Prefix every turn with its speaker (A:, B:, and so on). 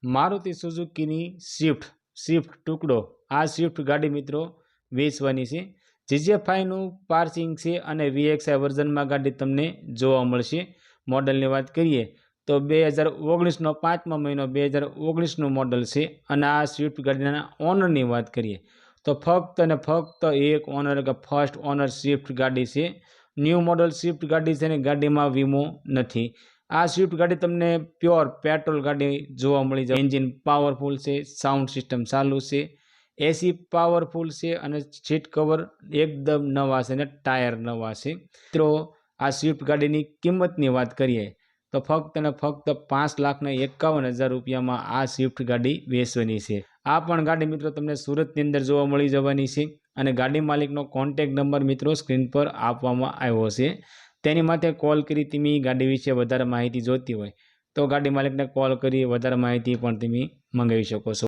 A: Maruti સુઝુકીની Swift ટુકડો આ Swift ગાડી મિત્રો વેચવાની છે। GJ5નું પાર્સિંગ છે અને VXI વર્ઝનમાં ગાડી તમને જોવા મળશે। મોડલની વાત કરીએ તો 2019નો 5મો મહિનો 2019નું મોડલ છે અને આ સ્વિફ્ટ ગાડીના ઓનરની વાત કરીએ તો ફક્ત અને ફક્ત એક ઓનર કે ફર્સ્ટ ઓનર સ્વિફ્ટ ગાડી છે। ન્યૂ મોડલ સ્વિફ્ટ ગાડી છે અને ગાડીમાં વીમો નથી। આ સ્વિફ્ટ ગાડી તમને પ્યોર પેટ્રોલ ગાડી જોવા મળી જાય। એન્જિન પાવરફુલ છે, સાઉન્ડ સિસ્ટમ ચાલુ છે, AC પાવરફુલ છે અને સીટ કવર એકદમ નવા છે અને ટાયર નવા છે। મિત્રો આ સ્વિફ્ટ ગાડીની કિંમતની વાત કરીએ તો ફક્ત અને ફક્ત 5,51,000 રૂપિયામાં આ સ્વિફ્ટ ગાડી વેચવાની છે। આ પણ ગાડી મિત્રો તમને સુરતની અંદર જોવા મળી જવાની છે અને ગાડી માલિકનો કોન્ટેક્ટ નંબર મિત્રો સ્ક્રીન પર આપવામાં આવ્યો છે। તેની માથે કોલ કરી તમે ગાડી વિશે વધારે માહિતી જોતી હોય તો ગાડી માલિકને કોલ કરી વધારે માહિતી પણ તમે મંગાવી શકો છો।